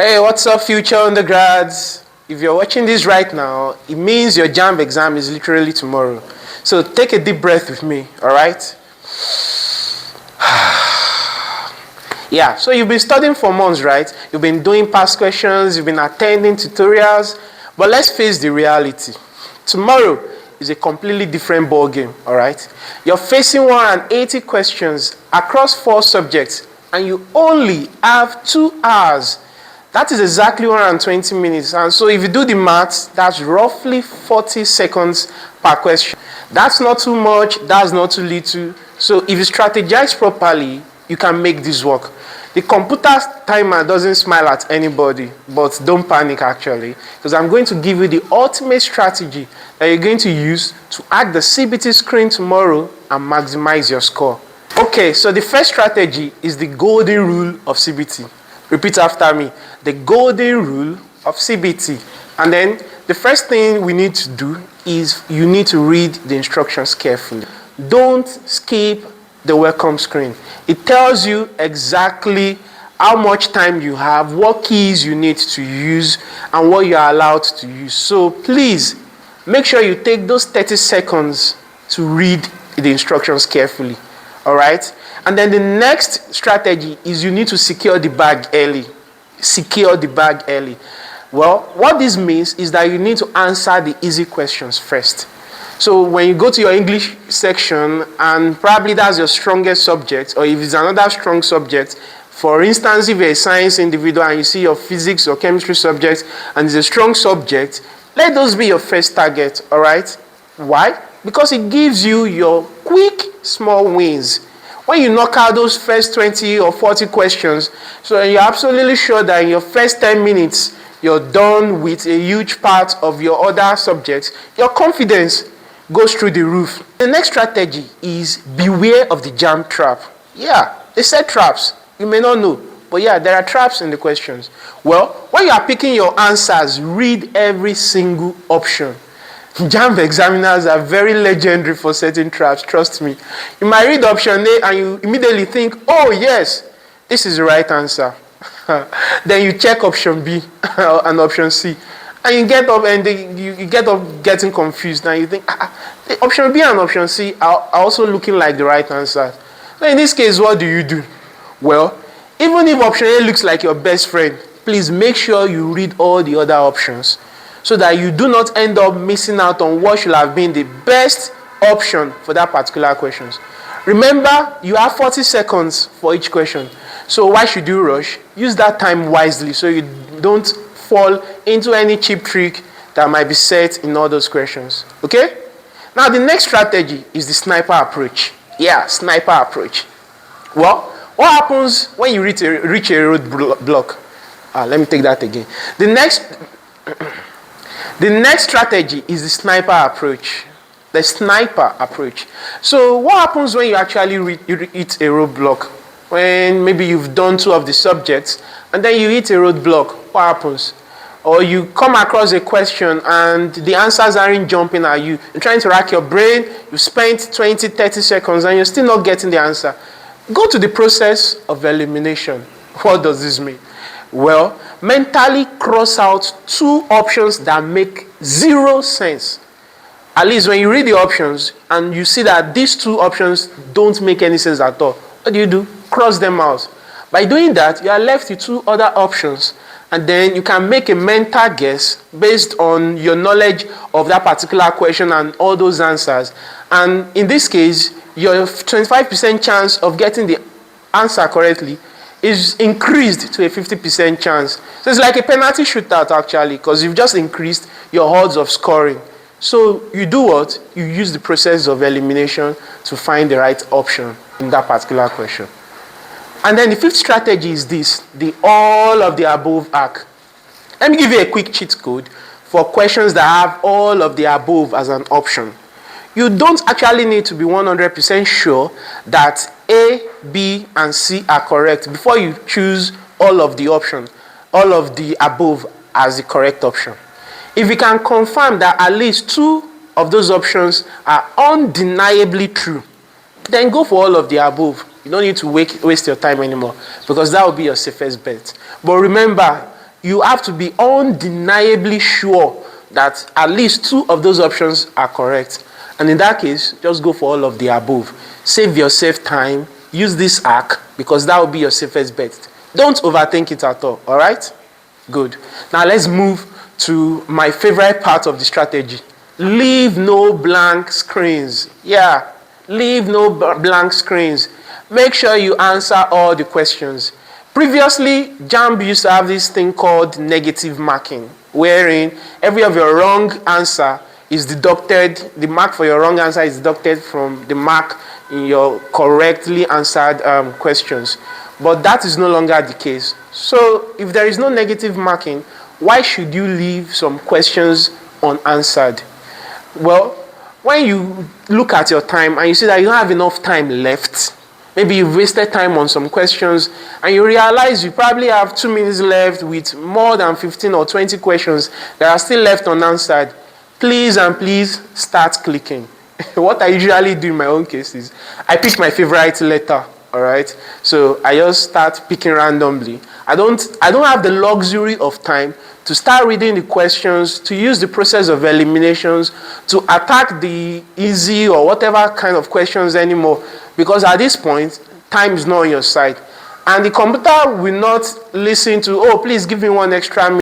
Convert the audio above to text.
Hey, what's up, future undergrads? If you're watching this right now, it means your JAMB exam is literally tomorrow. So take a deep breath with me, all right? Yeah, so you've been studying for months, right? You've been doing past questions, you've been attending tutorials, but let's face the reality. Tomorrow is a completely different ball game, all right? You're facing 180 questions across 4 subjects, and you only have 2 hours. That is exactly 120 minutes. And so if you do the maths, that's roughly 40 seconds per question. That's not too much, that's not too little. So if you strategize properly, you can make this work. The computer timer doesn't smile at anybody, but don't panic actually, because I'm going to give you the ultimate strategy that you're going to use to hack the CBT screen tomorrow and maximize your score. Okay, so the first strategy is the golden rule of CBT. Repeat after me. The golden rule of CBT. And then the first thing we need to do is you need to read the instructions carefully. Don't skip the welcome screen. It tells you exactly how much time you have, what keys you need to use, and what you are allowed to use. So please make sure you take those 30 seconds to read the instructions carefully. All right? And then the next strategy is you need to secure the bag early. Secure the bag early. Well, what this means is that you need to answer the easy questions first. So when you go to your English section, and probably that's your strongest subject, or if it's another strong subject, for instance, if you're a science individual and you see your physics or chemistry subject and it's a strong subject, let those be your first target, all right? Why? Because it gives you your quick, small wins. When you knock out those first 20 or 40 questions, so you're absolutely sure that in your first 10 minutes, you're done with a huge part of your other subjects, your confidence goes through the roof. The next strategy is beware of the JAMB trap. Yeah, they said traps. You may not know, but yeah, there are traps in the questions. Well, when you are picking your answers, read every single option. JAMB examiners are very legendary for setting traps, trust me. You might read option A and you immediately think, oh yes, this is the right answer. Then you check option B and option C. And you get up and you get up getting confused and you think, the option B and option C are also looking like the right answer. So in this case, what do? Well, even if option A looks like your best friend, please make sure you read all the other options so that you do not end up missing out on what should have been the best option for that particular question. Remember, you have 40 seconds for each question. So why should you rush? Use that time wisely so you don't fall into any cheap trick that might be set in all those questions. Okay? Now the next strategy is the sniper approach. Yeah, sniper approach. Well, what happens when you reach a roadblock? Let me take that again. The next strategy is the sniper approach. The sniper approach. So what happens when you actually hit a roadblock? When maybe you've done 2 of the subjects and then you hit a roadblock, what happens? Or you come across a question and the answers aren't jumping at you. You're trying to rack your brain, you spent 20, 30 seconds and you're still not getting the answer. Go to the process of elimination. What does this mean? Well, mentally cross out 2 options that make 0 sense. At least when you read the options and you see that these 2 options don't make any sense at all, what do? Cross them out. By doing that, you are left with 2 other options, and then you can make a mental guess based on your knowledge of that particular question and all those answers. And in this case, your 25% chance of getting the answer correctly is increased to a 50% chance. So it's like a penalty shootout actually, because you've just increased your odds of scoring. So you do what? You use the process of elimination to find the right option in that particular question. And then the 5th strategy is this, the all of the above hack. Let me give you a quick cheat code for questions that have all of the above as an option. You don't actually need to be 100% sure that A, B, and C are correct before you choose all of the options, all of the above as the correct option. If you can confirm that at least 2 of those options are undeniably true, then go for all of the above. You don't need to waste your time anymore because that will be your safest bet. But remember, you have to be undeniably sure that at least 2 of those options are correct. And in that case, just go for all of the above. Save yourself time. Use this hack because that will be your safest bet. Don't overthink it at all right? Good. Now let's move to my favorite part of the strategy. Leave no blank screens. Yeah, leave no blank screens. Make sure you answer all the questions. Previously, JAMB used to have this thing called negative marking, wherein every of your wrong answer is deducted, the mark for your wrong answer is deducted from the mark in your correctly answered questions. But that is no longer the case. So if there is no negative marking, why should you leave some questions unanswered? Well, when you look at your time and you see that you don't have enough time left, maybe you've wasted time on some questions and you realize you probably have 2 minutes left with more than 15 or 20 questions that are still left unanswered, please and please start clicking. What I usually do in my own case is I pick my favorite letter, all right? So I just start picking randomly. I don't have the luxury of time to start reading the questions, to use the process of eliminations, to attack the easy or whatever kind of questions anymore, because at this point, time is not on your side. And the computer will not listen to, oh, please give me 1 extra minute.